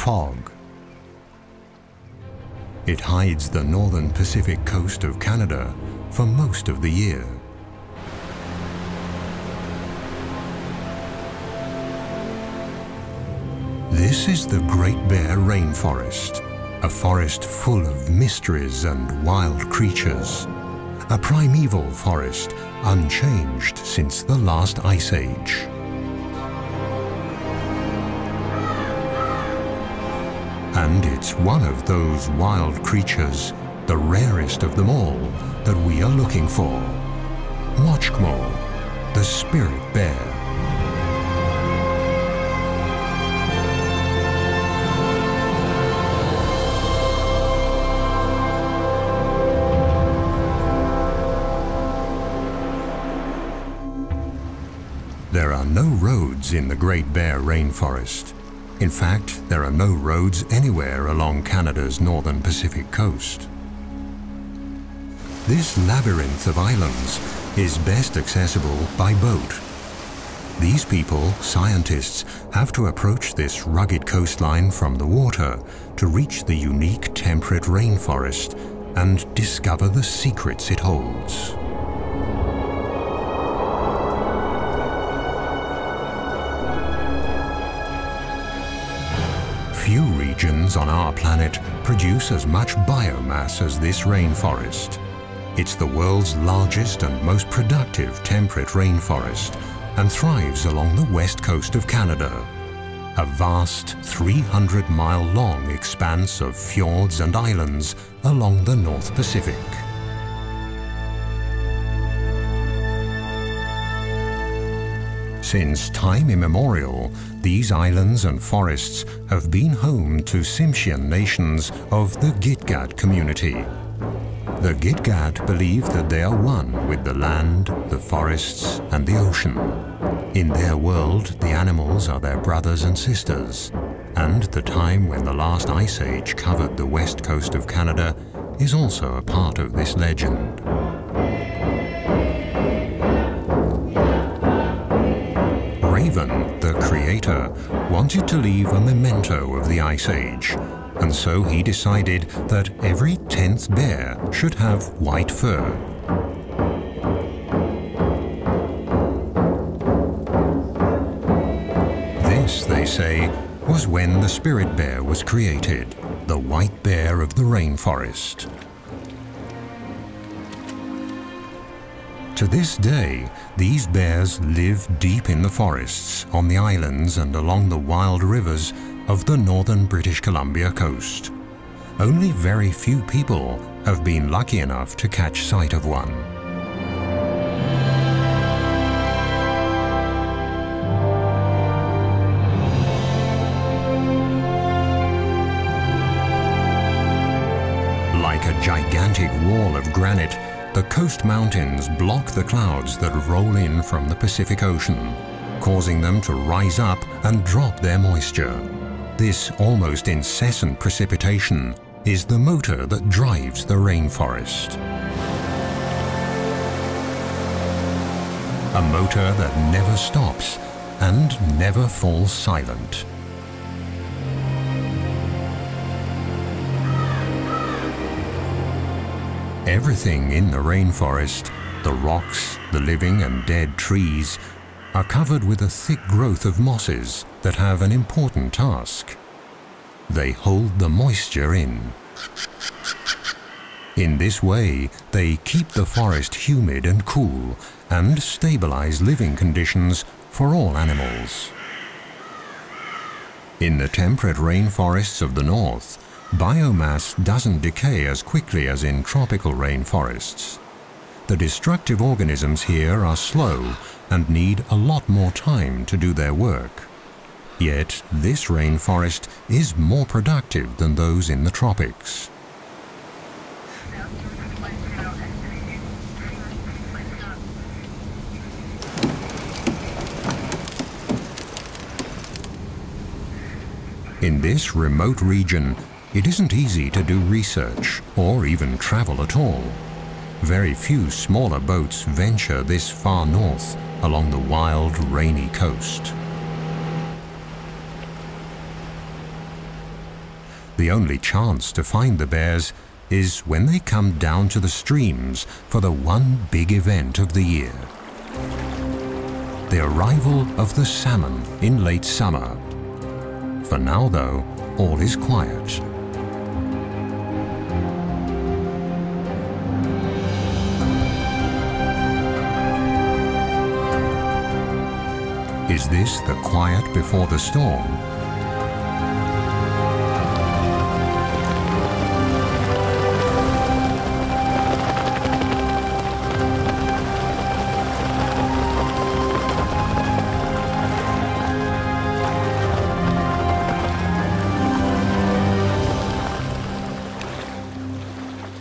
fog. It hides the northern Pacific coast of Canada for most of the year. This is the Great Bear Rainforest, a forest full of mysteries and wild creatures. A primeval forest, unchanged since the last ice age. And it's one of those wild creatures, the rarest of them all, that we are looking for. Mochkmo, the spirit bear. There are no roads in the Great Bear Rainforest. In fact, there are no roads anywhere along Canada's northern Pacific coast. This labyrinth of islands is best accessible by boat. These people, scientists, have to approach this rugged coastline from the water to reach the unique temperate rainforest and discover the secrets it holds. Few regions on our planet produce as much biomass as this rainforest. It's the world's largest and most productive temperate rainforest and thrives along the west coast of Canada, a vast 300-mile-long expanse of fjords and islands along the North Pacific. Since time immemorial, these islands and forests have been home to Tsimshian nations of the Gitga'at community. The Gitga'at believe that they are one with the land, the forests, and the ocean. In their world, the animals are their brothers and sisters, and the time when the last ice age covered the west coast of Canada is also a part of this legend. Raven, the creator, wanted to leave a memento of the Ice Age, and so he decided that every 10th bear should have white fur. This, they say, was when the spirit bear was created, the white bear of the rainforest. To this day, these bears live deep in the forests, on the islands and along the wild rivers of the northern British Columbia coast. Only very few people have been lucky enough to catch sight of one. Like a gigantic wall of granite, the coast mountains block the clouds that roll in from the Pacific Ocean, causing them to rise up and drop their moisture. This almost incessant precipitation is the motor that drives the rainforest. A motor that never stops and never falls silent. Everything in the rainforest, the rocks, the living and dead trees, are covered with a thick growth of mosses that have an important task. They hold the moisture in. In this way, they keep the forest humid and cool and stabilize living conditions for all animals. In the temperate rainforests of the north, biomass doesn't decay as quickly as in tropical rainforests. The destructive organisms here are slow and need a lot more time to do their work. Yet this rainforest is more productive than those in the tropics. In this remote region, it isn't easy to do research or even travel at all. Very few smaller boats venture this far north along the wild, rainy coast. The only chance to find the bears is when they come down to the streams for the one big event of the year. The arrival of the salmon in late summer. For now, though, all is quiet. Is this the quiet before the storm?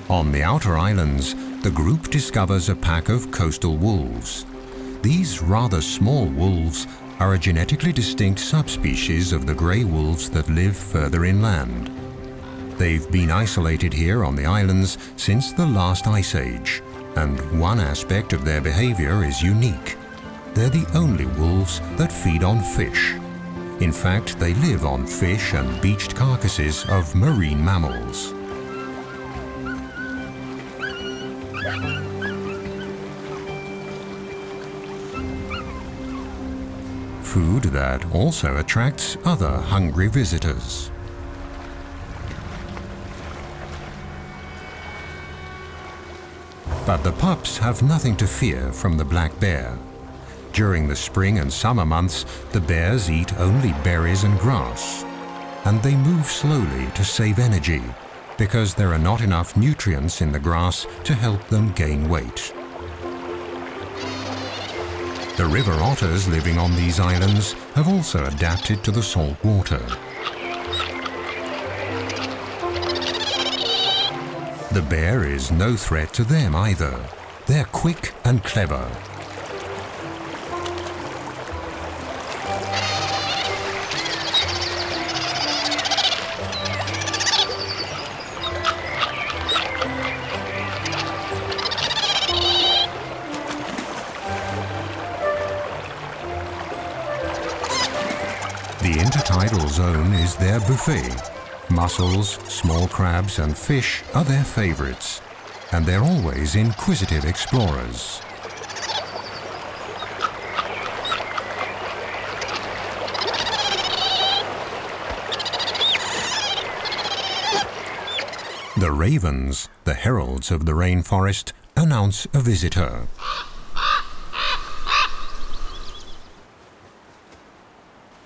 On the outer islands, the group discovers a pack of coastal wolves. These rather small wolves are a genetically distinct subspecies of the grey wolves that live further inland. They've been isolated here on the islands since the last ice age, and one aspect of their behavior is unique. They're the only wolves that feed on fish. In fact, they live on fish and beached carcasses of marine mammals. Food that also attracts other hungry visitors. But the pups have nothing to fear from the black bear. During the spring and summer months, the bears eat only berries and grass. And they move slowly to save energy, because there are not enough nutrients in the grass to help them gain weight. The river otters living on these islands have also adapted to the salt water. The bear is no threat to them either. They're quick and clever. The intertidal zone is their buffet. Mussels, small crabs and fish are their favorites, and they're always inquisitive explorers. The ravens, the heralds of the rainforest, announce a visitor.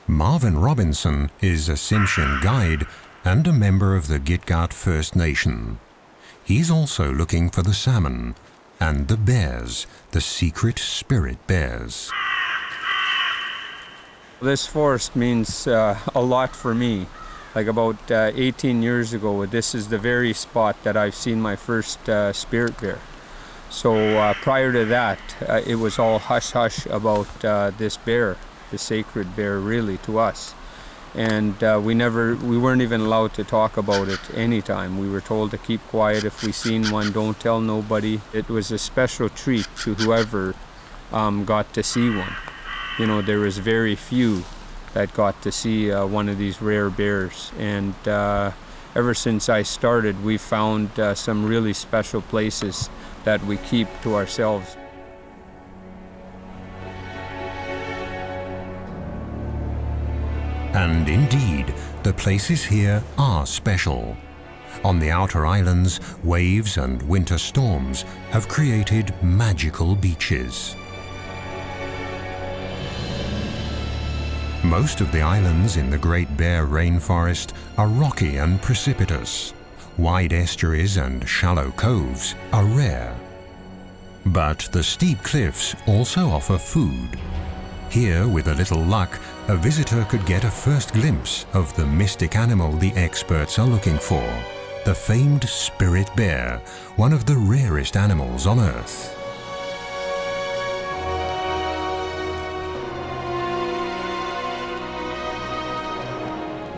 Marvin Robinson is a Tsimshian guide and a member of the Gitga'at First Nation. He's also looking for the salmon and the bears, the secret spirit bears. This forest means a lot for me. Like about 18 years ago, this is the very spot that I've seen my first spirit bear. So prior to that, it was all hush-hush about this bear, the sacred bear really to us. And we weren't even allowed to talk about it anytime. We were told to keep quiet. If we seen one, don't tell nobody. It was a special treat to whoever got to see one. You know, there was very few that got to see one of these rare bears. And ever since I started, we found some really special places that we keep to ourselves. And indeed, the places here are special. On the outer islands, waves and winter storms have created magical beaches. Most of the islands in the Great Bear Rainforest are rocky and precipitous. Wide estuaries and shallow coves are rare. But the steep cliffs also offer food. Here, with a little luck, a visitor could get a first glimpse of the mystic animal the experts are looking for, the famed spirit bear, one of the rarest animals on Earth.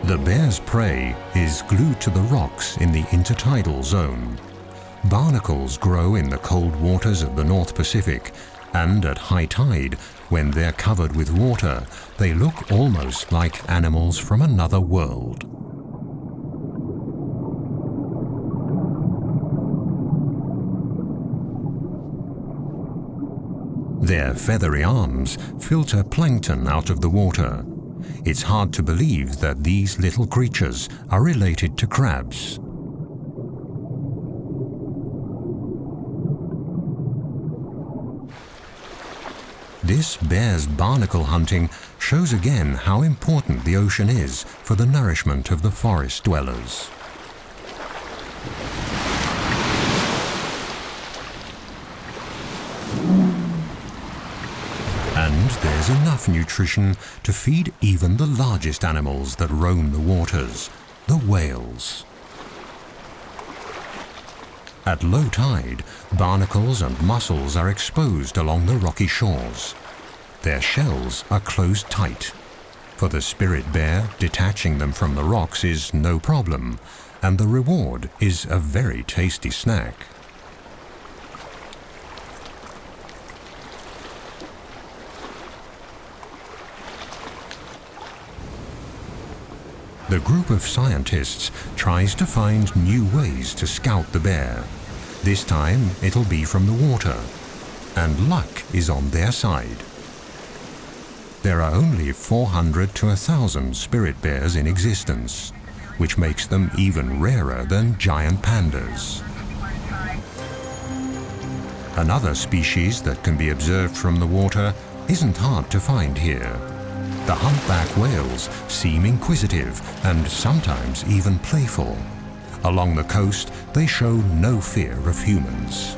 The bear's prey is glued to the rocks in the intertidal zone. Barnacles grow in the cold waters of the North Pacific, and at high tide, when they're covered with water, they look almost like animals from another world. Their feathery arms filter plankton out of the water. It's hard to believe that these little creatures are related to crabs. This bear's barnacle hunting shows again how important the ocean is for the nourishment of the forest dwellers. And there's enough nutrition to feed even the largest animals that roam the waters, the whales. At low tide, barnacles and mussels are exposed along the rocky shores. Their shells are closed tight. For the spirit bear, detaching them from the rocks is no problem, and the reward is a very tasty snack. The group of scientists tries to find new ways to scout the bear. This time it'll be from the water, and luck is on their side. There are only 400 to 1,000 spirit bears in existence, which makes them even rarer than giant pandas. Another species that can be observed from the water isn't hard to find here. The humpback whales seem inquisitive and sometimes even playful. Along the coast, they show no fear of humans.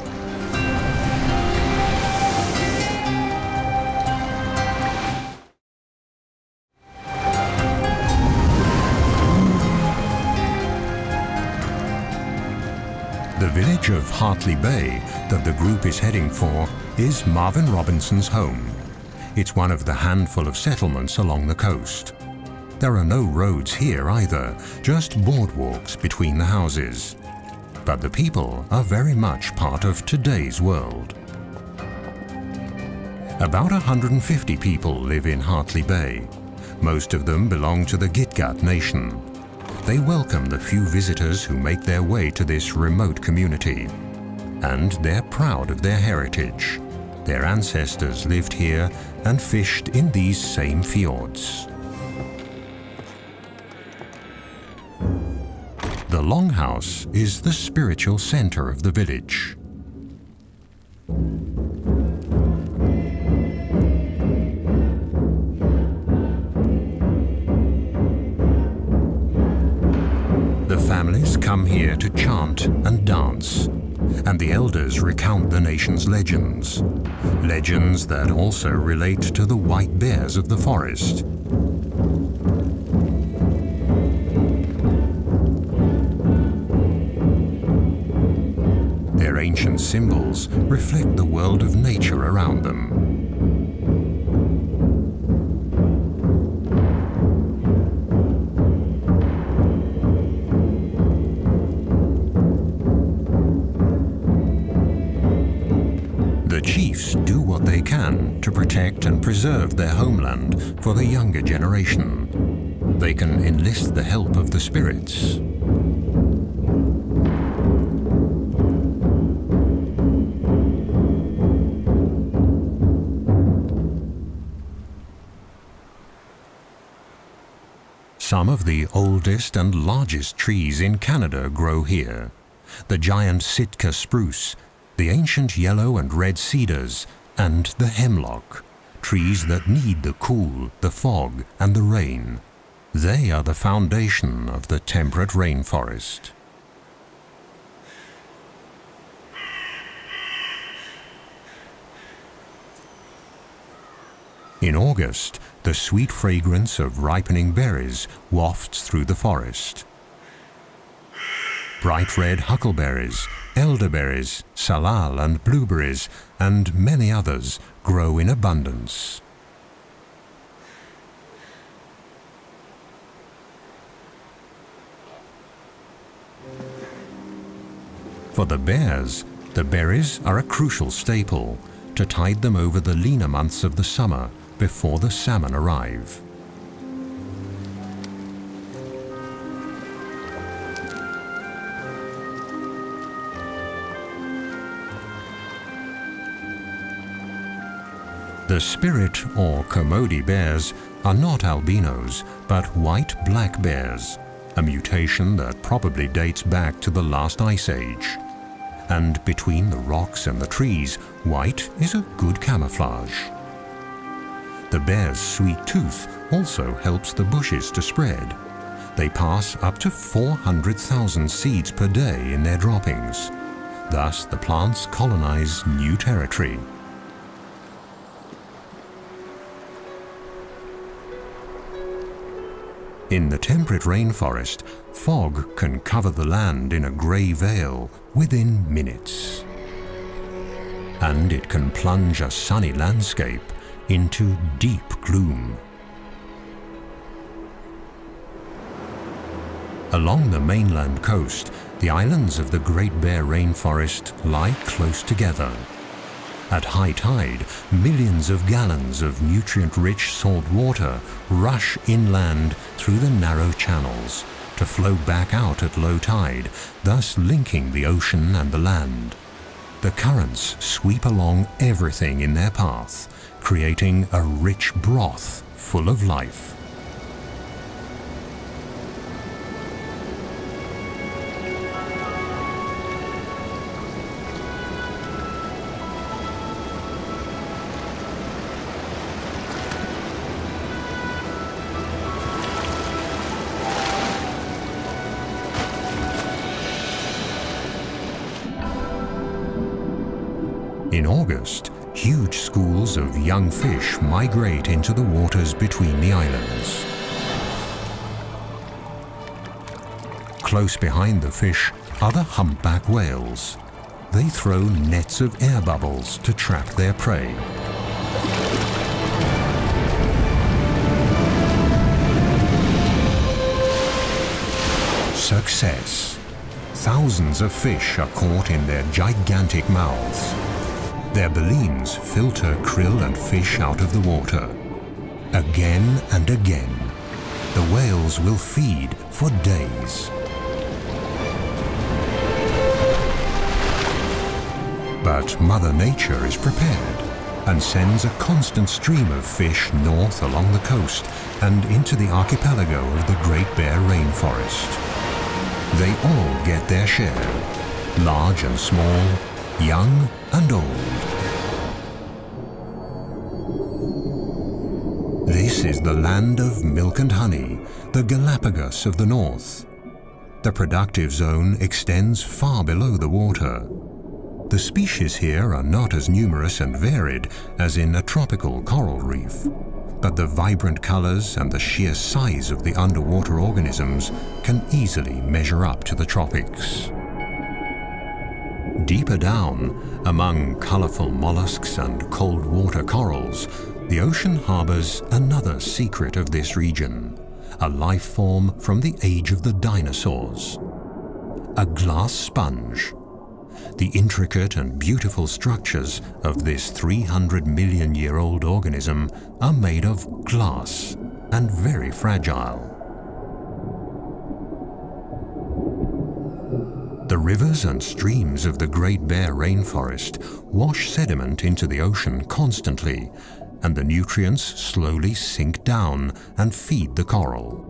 The village of Hartley Bay that the group is heading for is Marvin Robinson's home. It's one of the handful of settlements along the coast. There are no roads here either, just boardwalks between the houses. But the people are very much part of today's world. About 150 people live in Hartley Bay. Most of them belong to the Gitga'at Nation. They welcome the few visitors who make their way to this remote community. And they're proud of their heritage. Their ancestors lived here and fished in these same fjords. The Longhouse is the spiritual center of the village. The families come here to chant and dance, and the elders recount the nation's legends. Legends that also relate to the white bears of the forest. Their ancient symbols reflect the world of nature around them. The chiefs do what they can to protect and preserve their homeland for the younger generation. They can enlist the help of the spirits. Some of the oldest and largest trees in Canada grow here. The giant Sitka spruce, the ancient yellow and red cedars, and the hemlock, trees that need the cool, the fog, and the rain. They are the foundation of the temperate rainforest. In August, the sweet fragrance of ripening berries wafts through the forest. Bright red huckleberries, elderberries, salal and blueberries, and many others grow in abundance. For the bears, the berries are a crucial staple to tide them over the leaner months of the summer before the salmon arrive. The spirit or Komodo bears are not albinos, but white black bears, a mutation that probably dates back to the last ice age. And between the rocks and the trees, white is a good camouflage. The bear's sweet tooth also helps the bushes to spread. They pass up to 400,000 seeds per day in their droppings. Thus, the plants colonize new territory. In the temperate rainforest, fog can cover the land in a grey veil within minutes. And it can plunge a sunny landscape into deep gloom. Along the mainland coast, the islands of the Great Bear Rainforest lie close together. At high tide, millions of gallons of nutrient-rich salt water rush inland through the narrow channels to flow back out at low tide, thus linking the ocean and the land. The currents sweep along everything in their path, creating a rich broth full of life. In August, huge schools of young fish migrate into the waters between the islands. Close behind the fish are the humpback whales. They throw nets of air bubbles to trap their prey. Success. Thousands of fish are caught in their gigantic mouths. Their balleens filter krill and fish out of the water. Again and again, the whales will feed for days. But Mother Nature is prepared and sends a constant stream of fish north along the coast and into the archipelago of the Great Bear Rainforest. They all get their share, large and small, young and old. This is the land of milk and honey, the Galapagos of the north. The productive zone extends far below the water. The species here are not as numerous and varied as in a tropical coral reef, but the vibrant colors and the sheer size of the underwater organisms can easily measure up to the tropics. Deeper down, among colorful mollusks and cold water corals, the ocean harbors another secret of this region, a life form from the age of the dinosaurs. A glass sponge. The intricate and beautiful structures of this 300-million-year-old organism are made of glass and very fragile. The rivers and streams of the Great Bear Rainforest wash sediment into the ocean constantly, and the nutrients slowly sink down and feed the coral.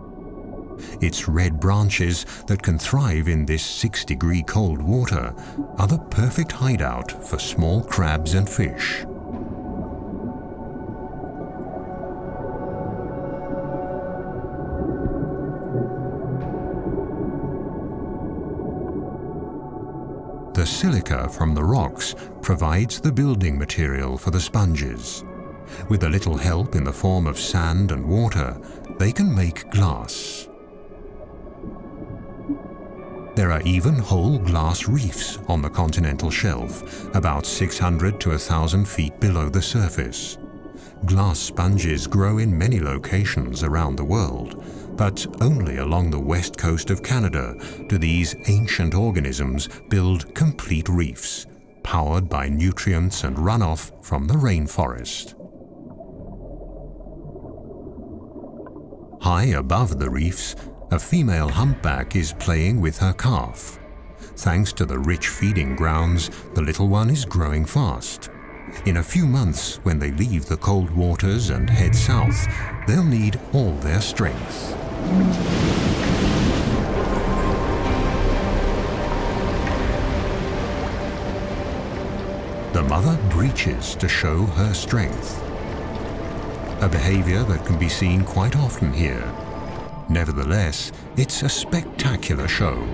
Its red branches that can thrive in this 6-degree cold water are the perfect hideout for small crabs and fish. The silica from the rocks provides the building material for the sponges. With a little help in the form of sand and water, they can make glass. There are even whole glass reefs on the continental shelf, about 600 to 1,000 feet below the surface. Glass sponges grow in many locations around the world, but only along the west coast of Canada do these ancient organisms build complete reefs, powered by nutrients and runoff from the rainforest. High above the reefs, a female humpback is playing with her calf. Thanks to the rich feeding grounds, the little one is growing fast. In a few months, when they leave the cold waters and head south, they'll need all their strength. The mother breaches to show her strength, a behavior that can be seen quite often here. Nevertheless, it's a spectacular show.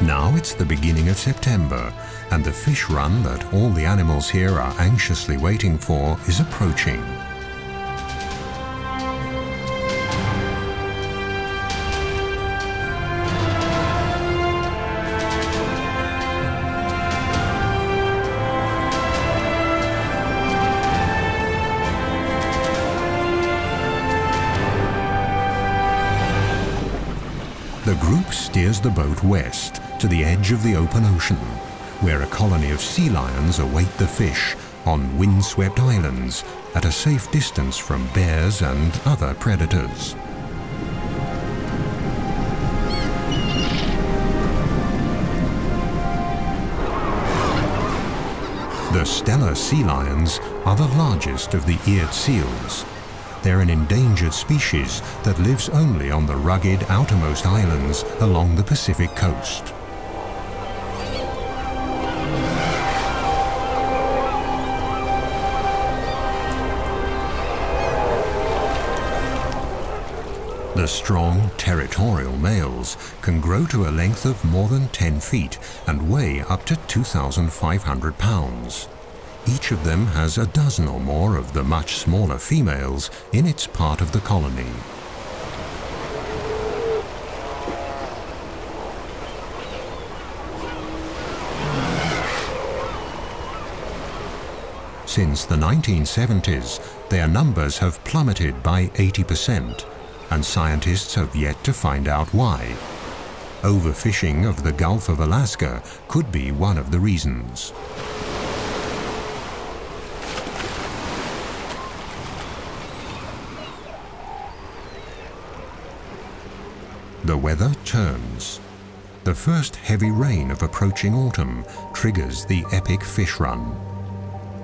Now it's the beginning of September, and the fish run that all the animals here are anxiously waiting for is approaching. The group steers the boat west to the edge of the open ocean, where a colony of sea lions await the fish on windswept islands at a safe distance from bears and other predators. The Steller sea lions are the largest of the eared seals. They're an endangered species that lives only on the rugged outermost islands along the Pacific coast. The strong, territorial males can grow to a length of more than 10 feet and weigh up to 2,500 pounds. Each of them has a dozen or more of the much smaller females in its part of the colony. Since the 1970s, their numbers have plummeted by 80%, and scientists have yet to find out why. Overfishing of the Gulf of Alaska could be one of the reasons. The weather turns. The first heavy rain of approaching autumn triggers the epic fish run.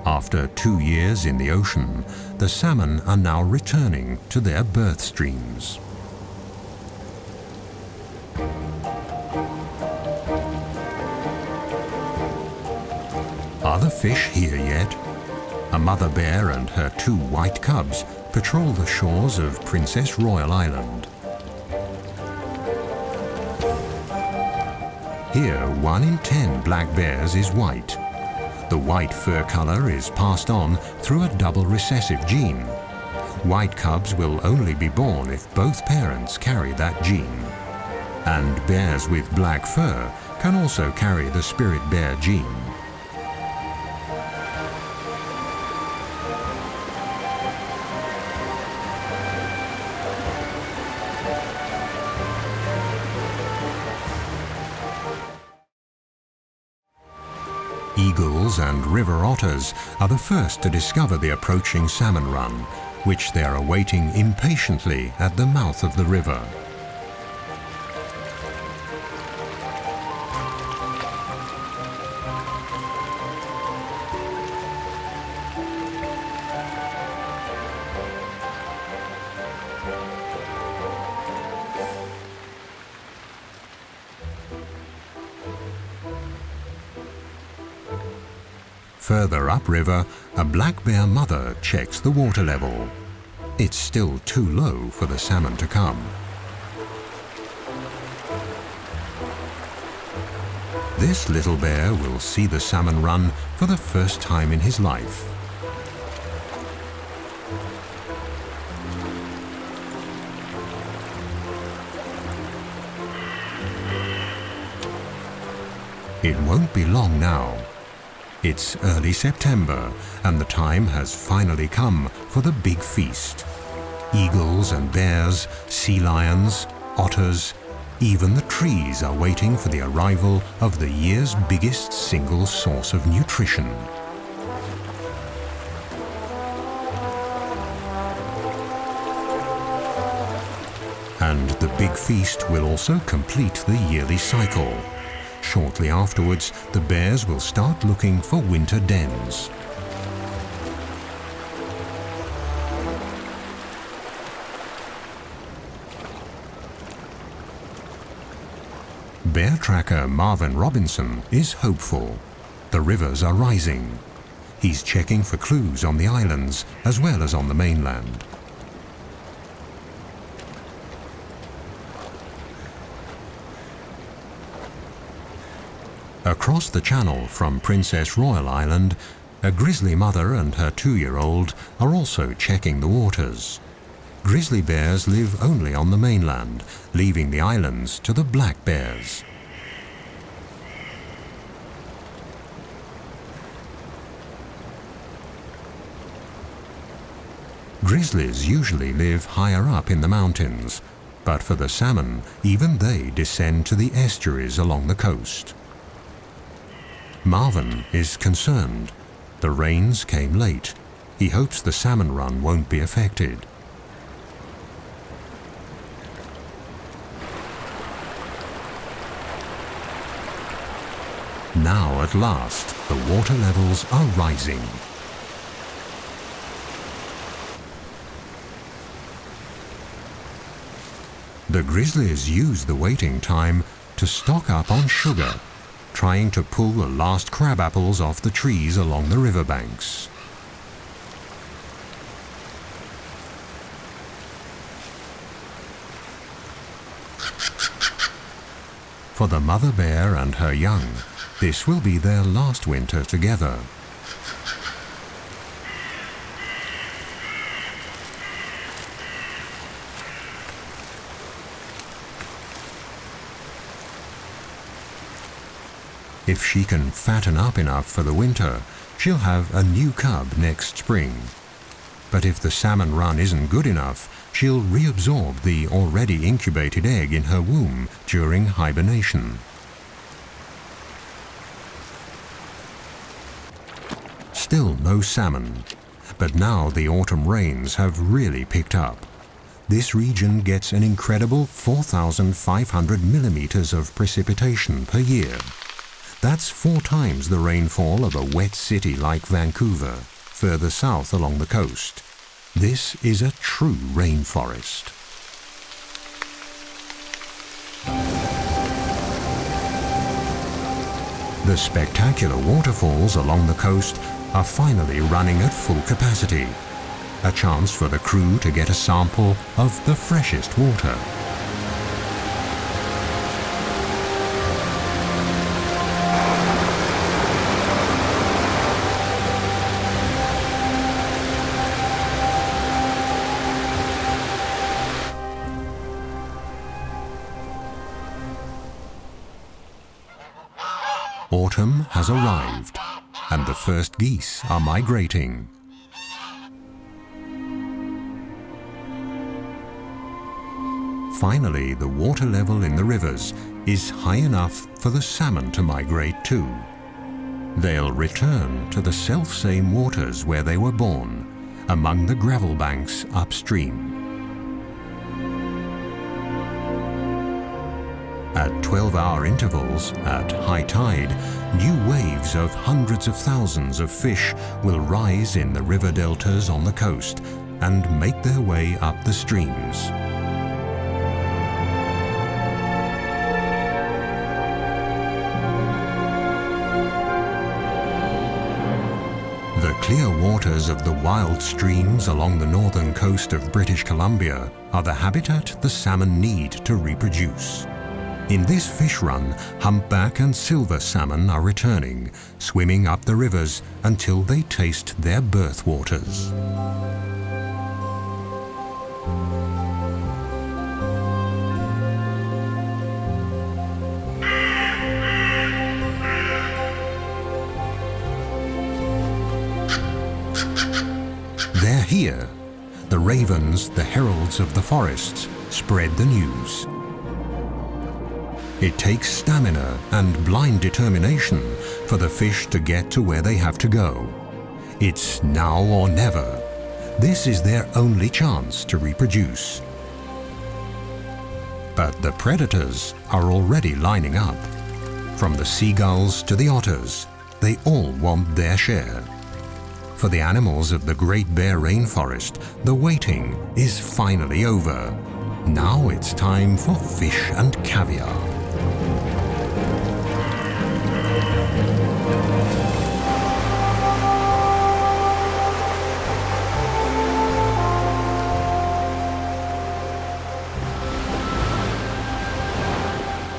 After 2 years in the ocean, the salmon are now returning to their birth streams. Are the fish here yet? A mother bear and her 2 white cubs patrol the shores of Princess Royal Island. Here, 1 in 10 black bears is white. The white fur color is passed on through a double recessive gene. White cubs will only be born if both parents carry that gene. And bears with black fur can also carry the spirit bear gene. Eagles and river otters are the first to discover the approaching salmon run, which they are awaiting impatiently at the mouth of the river. Further upriver, a black bear mother checks the water level. It's still too low for the salmon to come. This little bear will see the salmon run for the first time in his life. It won't be long now. It's early September, and the time has finally come for the big feast. Eagles and bears, sea lions, otters, even the trees are waiting for the arrival of the year's biggest single source of nutrition. And the big feast will also complete the yearly cycle. Shortly afterwards, the bears will start looking for winter dens. Bear tracker Marvin Robinson is hopeful. The rivers are rising. He's checking for clues on the islands as well as on the mainland. Across the channel from Princess Royal Island, a grizzly mother and her 2-year-old are also checking the waters. Grizzly bears live only on the mainland, leaving the islands to the black bears. Grizzlies usually live higher up in the mountains, but for the salmon, even they descend to the estuaries along the coast. Marvin is concerned. The rains came late. He hopes the salmon run won't be affected. Now at last, the water levels are rising. The grizzlies use the waiting time to stock up on sugar, trying to pull the last crab apples off the trees along the riverbanks. For the mother bear and her young, this will be their last winter together. If she can fatten up enough for the winter, she'll have a new cub next spring. But if the salmon run isn't good enough, she'll reabsorb the already incubated egg in her womb during hibernation. Still no salmon, but now the autumn rains have really picked up. This region gets an incredible 4,500 millimeters of precipitation per year. That's 4 times the rainfall of a wet city like Vancouver, further south along the coast. This is a true rainforest. The spectacular waterfalls along the coast are finally running at full capacity. A chance for the crew to get a sample of the freshest water. Autumn has arrived, and the first geese are migrating. Finally, the water level in the rivers is high enough for the salmon to migrate too. They'll return to the self-same waters where they were born, among the gravel banks upstream. At 12-hour intervals, at high tide, new waves of hundreds of thousands of fish will rise in the river deltas on the coast and make their way up the streams. The clear waters of the wild streams along the northern coast of British Columbia are the habitat the salmon need to reproduce. In this fish run, humpback and silver salmon are returning, swimming up the rivers until they taste their birth waters. here, the ravens, the heralds of the forests, spread the news. It takes stamina and blind determination for the fish to get to where they have to go. It's now or never. This is their only chance to reproduce. But the predators are already lining up. From the seagulls to the otters, they all want their share. For the animals of the Great Bear Rainforest, the waiting is finally over. Now it's time for fish and caviar.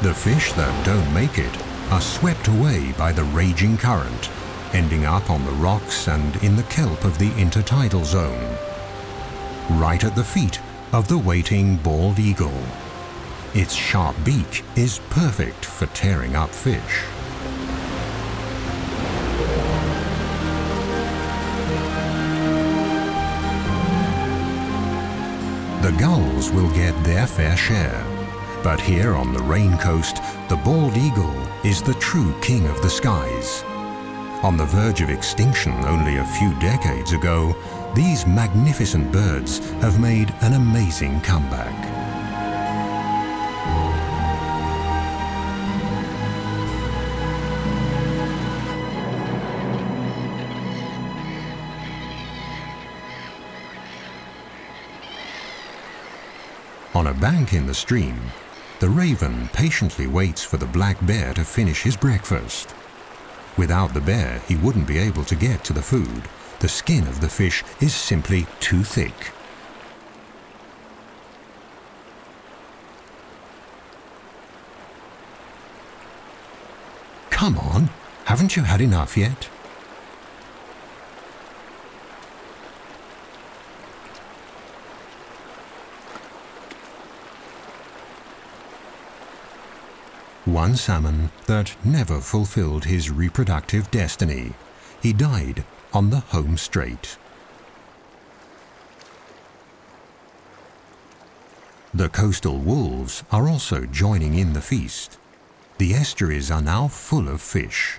The fish that don't make it are swept away by the raging current, ending up on the rocks and in the kelp of the intertidal zone, right at the feet of the waiting bald eagle. Its sharp beak is perfect for tearing up fish. The gulls will get their fair share, but here on the Rain Coast, the bald eagle is the true king of the skies. On the verge of extinction only a few decades ago, these magnificent birds have made an amazing comeback. On a bank in the stream, the raven patiently waits for the black bear to finish his breakfast. Without the bear, he wouldn't be able to get to the food. The skin of the fish is simply too thick. Come on, haven't you had enough yet? One salmon that never fulfilled his reproductive destiny. He died on the home straight. The coastal wolves are also joining in the feast. The estuaries are now full of fish.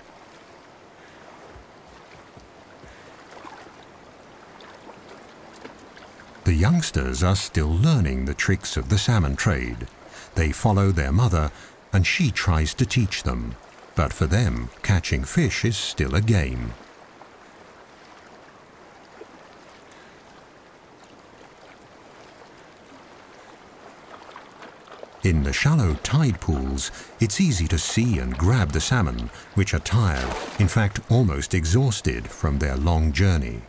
The youngsters are still learning the tricks of the salmon trade. They follow their mother, and she tries to teach them. But for them, catching fish is still a game. In the shallow tide pools, it's easy to see and grab the salmon, which are tired, in fact almost exhausted from their long journey.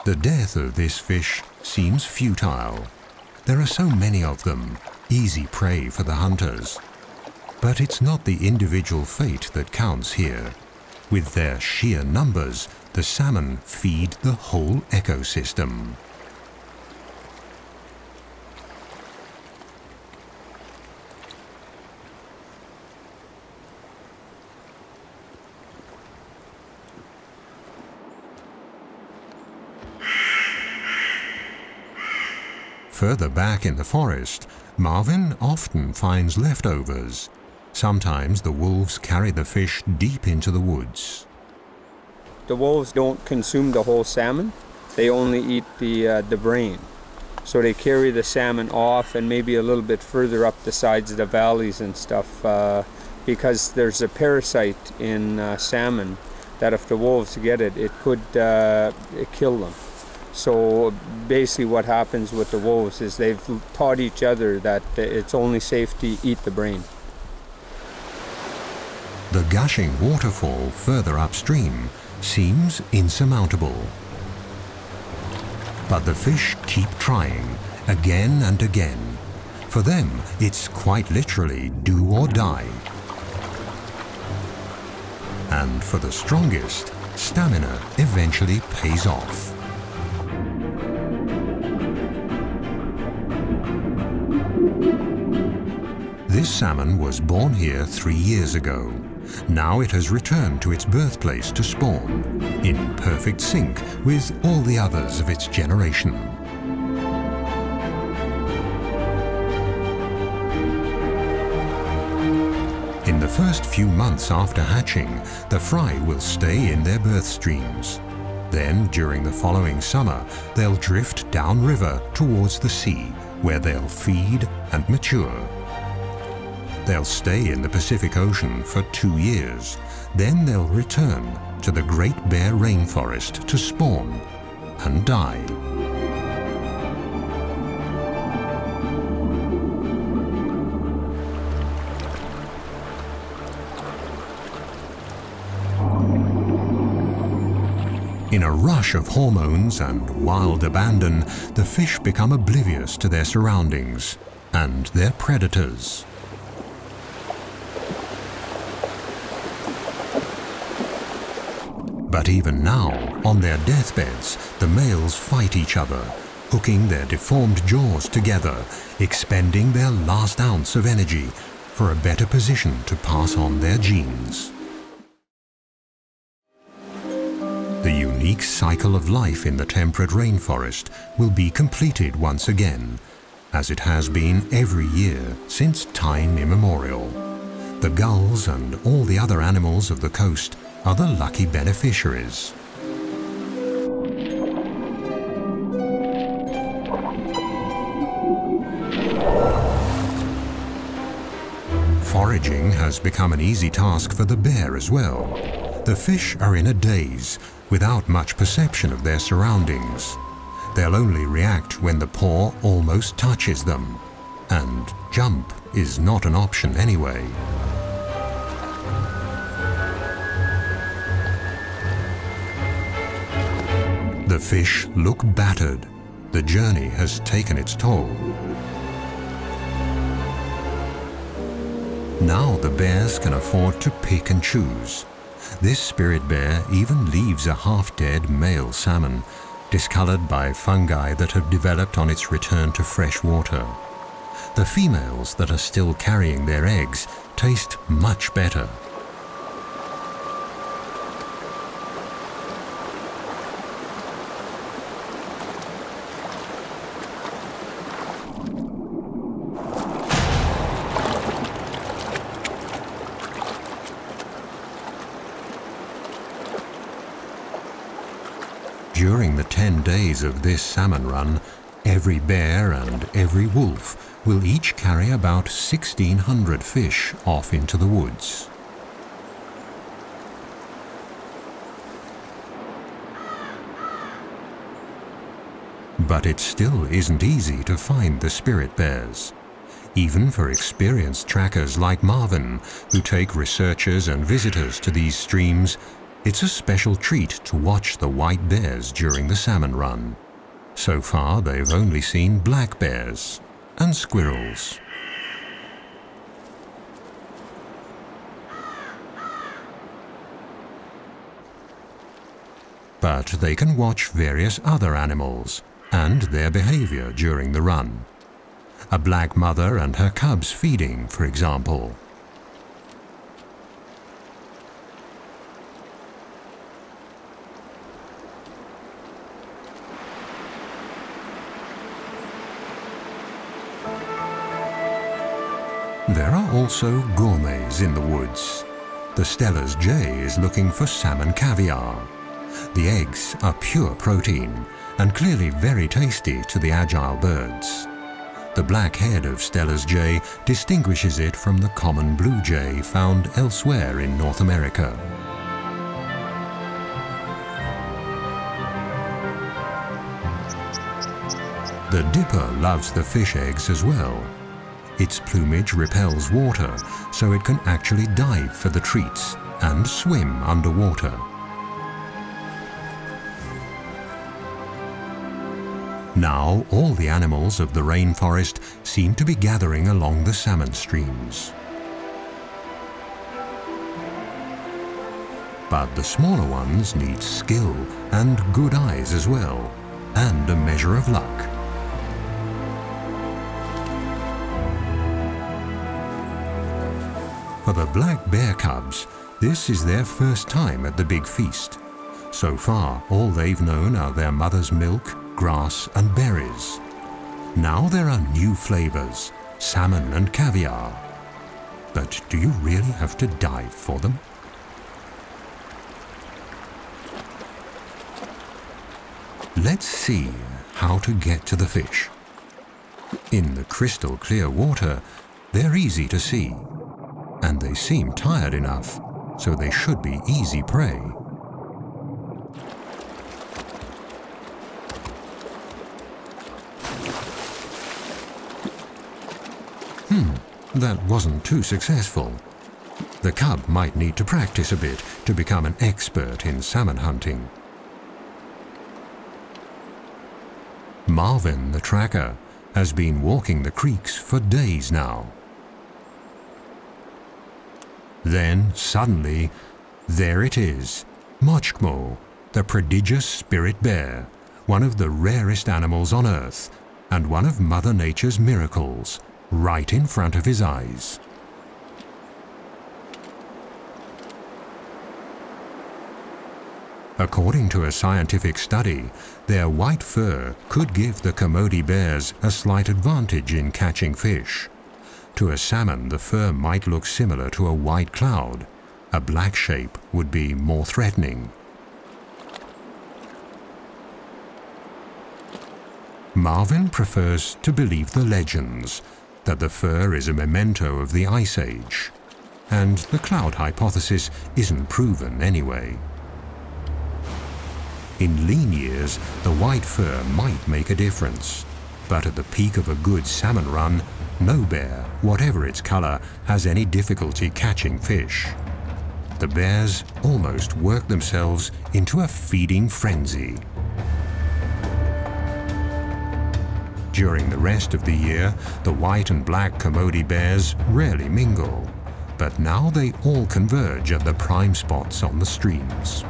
The death of this fish seems futile. There are so many of them, easy prey for the hunters. But it's not the individual fate that counts here. With their sheer numbers, the salmon feed the whole ecosystem. Further back in the forest, Marvin often finds leftovers. Sometimes the wolves carry the fish deep into the woods. The wolves don't consume the whole salmon. They only eat the brain. So they carry the salmon off and maybe a little bit further up the sides of the valleys and stuff because there's a parasite in salmon that if the wolves get it, it could kill them. So basically what happens with the wolves is they've taught each other that it's only safe to eat the brain. The gushing waterfall further upstream seems insurmountable. But the fish keep trying, again and again. For them, it's quite literally do or die. And for the strongest, stamina eventually pays off. salmon was born here 3 years ago. Now it has returned to its birthplace to spawn, in perfect sync with all the others of its generation. In the first few months after hatching, the fry will stay in their birth streams. Then, during the following summer, they'll drift downriver towards the sea, where they'll feed and mature. They'll stay in the Pacific Ocean for 2 years. Then they'll return to the Great Bear Rainforest to spawn and die. In a rush of hormones and wild abandon, the fish become oblivious to their surroundings and their predators. But even now, on their deathbeds, the males fight each other, hooking their deformed jaws together, expending their last ounce of energy for a better position to pass on their genes. The unique cycle of life in the temperate rainforest will be completed once again, as it has been every year since time immemorial. The gulls and all the other animals of the coast are the lucky beneficiaries. Foraging has become an easy task for the bear as well. The fish are in a daze, without much perception of their surroundings. They'll only react when the paw almost touches them, and jump is not an option anyway. The fish look battered. The journey has taken its toll. Now the bears can afford to pick and choose. This spirit bear even leaves a half-dead male salmon, discolored by fungi that have developed on its return to fresh water. The females that are still carrying their eggs taste much better. During the 10 days of this salmon run, every bear and every wolf will each carry about 1,600 fish off into the woods. But it still isn't easy to find the spirit bears. Even for experienced trackers like Marvin, who take researchers and visitors to these streams, it's a special treat to watch the white bears during the salmon run. So far, they've only seen black bears and squirrels. But they can watch various other animals and their behavior during the run. A black mother and her cubs feeding, for example. There are also gourmets in the woods. The Steller's jay is looking for salmon caviar. The eggs are pure protein and clearly very tasty to the agile birds. The black head of Steller's jay distinguishes it from the common blue jay found elsewhere in North America. The dipper loves the fish eggs as well. Its plumage repels water, so it can actually dive for the treats and swim underwater. Now all the animals of the rainforest seem to be gathering along the salmon streams. But the smaller ones need skill and good eyes as well, and a measure of luck. For the black bear cubs, this is their first time at the big feast. So far, all they've known are their mother's milk, grass and berries. Now there are new flavors, salmon and caviar. But do you really have to dive for them? Let's see how to get to the fish. In the crystal clear water, they're easy to see, and they seem tired enough, so they should be easy prey. That wasn't too successful. The cub might need to practice a bit to become an expert in salmon hunting. Marvin, the tracker, has been walking the creeks for days now. Then, suddenly, there it is, Mochkmo, the prodigious spirit bear, one of the rarest animals on Earth, and one of Mother Nature's miracles, right in front of his eyes. According to a scientific study, their white fur could give the Kermode bears a slight advantage in catching fish. To a salmon, the fur might look similar to a white cloud. A black shape would be more threatening. Marvin prefers to believe the legends, that the fur is a memento of the Ice Age, and the cloud hypothesis isn't proven anyway. In lean years, the white fur might make a difference, but at the peak of a good salmon run, no bear, whatever its color, has any difficulty catching fish. The bears almost work themselves into a feeding frenzy. During the rest of the year, the white and black Kermode bears rarely mingle, but now they all converge at the prime spots on the streams.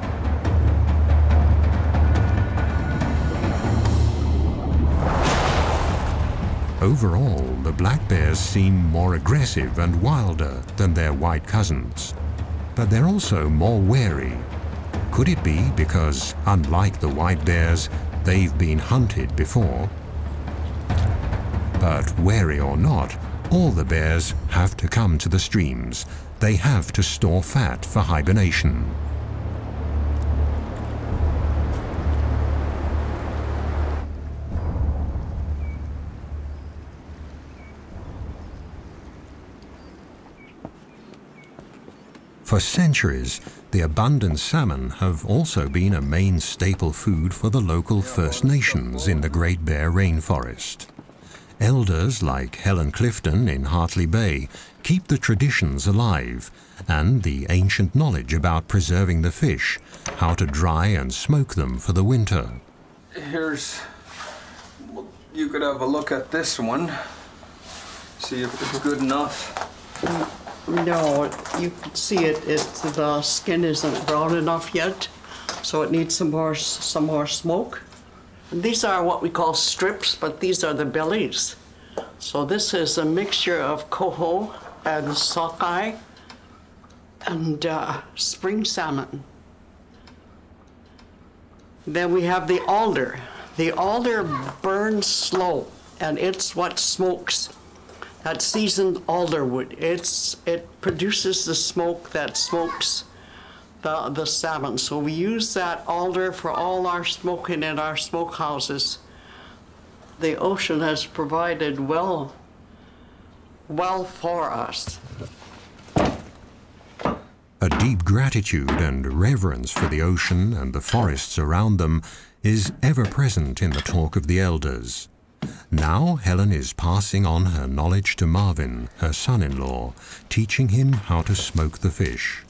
Overall, the black bears seem more aggressive and wilder than their white cousins, but they're also more wary. Could it be because, unlike the white bears, they've been hunted before? But wary or not, all the bears have to come to the streams. They have to store fat for hibernation. For centuries, the abundant salmon have also been a main staple food for the local First Nations in the Great Bear Rainforest. Elders like Helen Clifton in Hartley Bay keep the traditions alive and the ancient knowledge about preserving the fish, how to dry and smoke them for the winter. You could have a look at this one, see if it's good enough. No, you can see the skin isn't brown enough yet, so it needs some more smoke. These are what we call strips, but these are the bellies. So this is a mixture of coho and sockeye and spring salmon. Then we have the alder. The alder burns slow, and it's what smokes. That seasoned alder wood, it produces the smoke that smokes the salmon. So we use that alder for all our smoking in our smokehouses. The ocean has provided well for us. A deep gratitude and reverence for the ocean and the forests around them is ever present in the talk of the elders. Now Helen is passing on her knowledge to Marvin, her son-in-law, teaching him how to smoke the fish.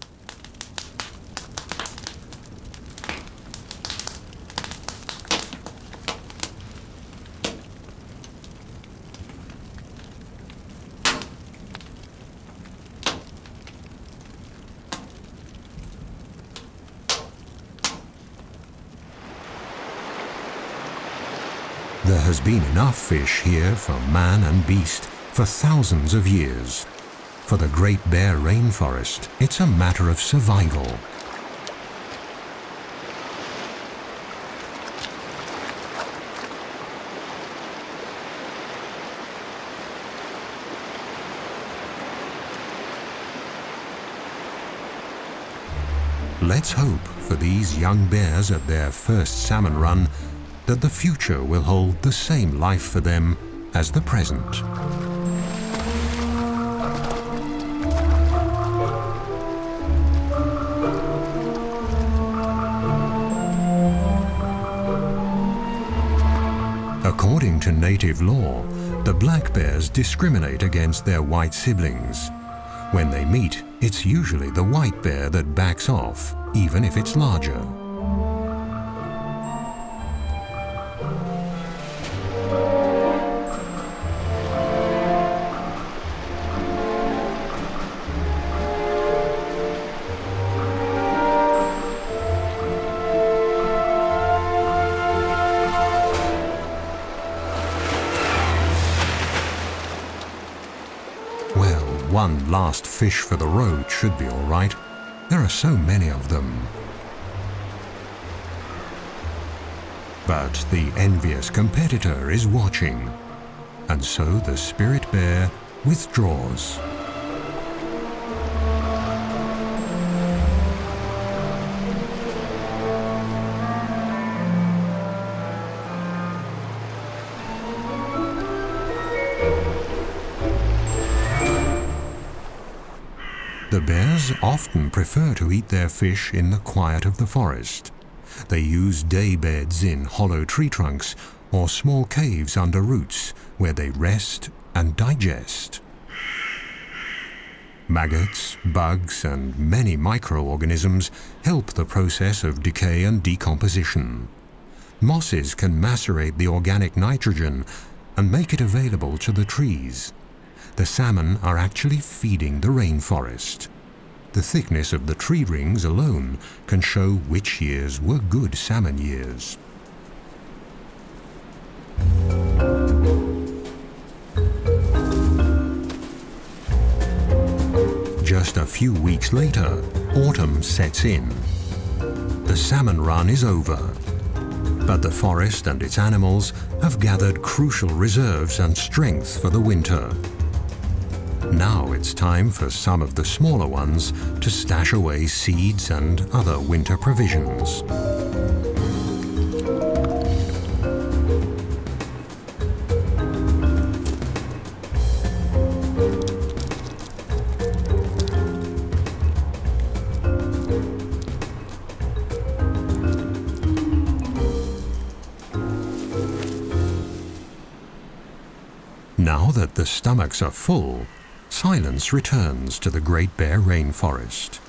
There has been enough fish here for man and beast for thousands of years. For the Great Bear Rainforest, it's a matter of survival. Let's hope for these young bears at their first salmon run that the future will hold the same life for them as the present. According to native law, the black bears discriminate against their white siblings. When they meet, it's usually the white bear that backs off, even if it's larger. One last fish for the road should be all right. There are so many of them. But the envious competitor is watching, and so the spirit bear withdraws. The bears often prefer to eat their fish in the quiet of the forest. They use day beds in hollow tree trunks or small caves under roots where they rest and digest. Maggots, bugs, and many microorganisms help the process of decay and decomposition. Mosses can macerate the organic nitrogen and make it available to the trees. The salmon are actually feeding the rainforest. The thickness of the tree rings alone can show which years were good salmon years. Just a few weeks later, autumn sets in. The salmon run is over, but the forest and its animals have gathered crucial reserves and strength for the winter. Now it's time for some of the smaller ones to stash away seeds and other winter provisions. Now that the stomachs are full, silence returns to the Great Bear Rainforest.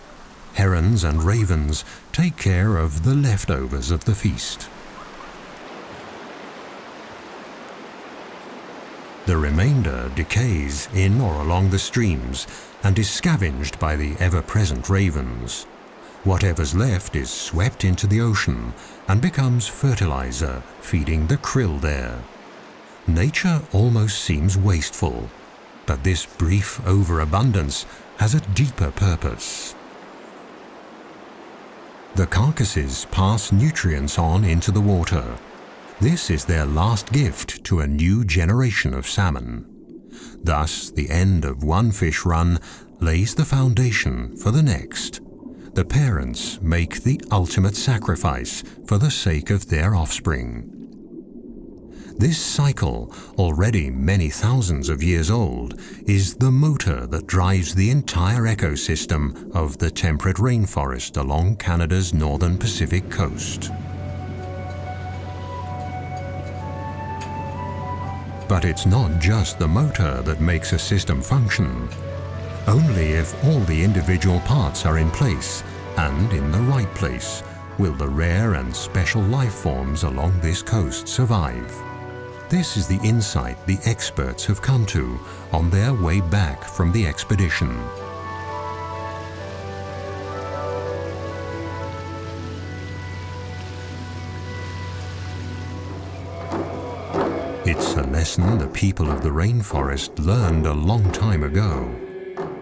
Herons and ravens take care of the leftovers of the feast. The remainder decays in or along the streams and is scavenged by the ever-present ravens. Whatever's left is swept into the ocean and becomes fertilizer, feeding the krill there. Nature almost seems wasteful, but this brief overabundance has a deeper purpose. The carcasses pass nutrients on into the water. This is their last gift to a new generation of salmon. Thus, the end of one fish run lays the foundation for the next. The parents make the ultimate sacrifice for the sake of their offspring. This cycle, already many thousands of years old, is the motor that drives the entire ecosystem of the temperate rainforest along Canada's northern Pacific coast. But it's not just the motor that makes a system function. Only if all the individual parts are in place and in the right place will the rare and special life forms along this coast survive. This is the insight the experts have come to on their way back from the expedition. It's a lesson the people of the rainforest learned a long time ago.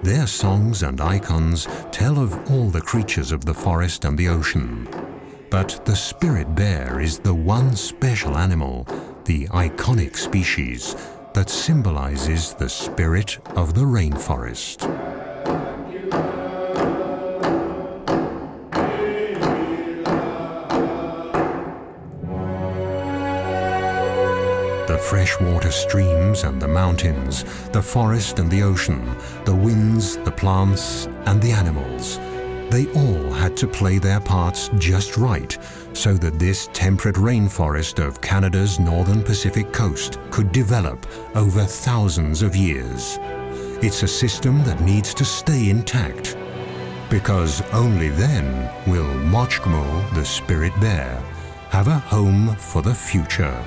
Their songs and icons tell of all the creatures of the forest and the ocean. But the spirit bear is the one special animal, the iconic species, that symbolizes the spirit of the rainforest. The freshwater streams and the mountains, the forest and the ocean, the winds, the plants and the animals, they all had to play their parts just right so that this temperate rainforest of Canada's northern Pacific coast could develop over thousands of years. It's a system that needs to stay intact, because only then will Mochgmo, the spirit bear, have a home for the future.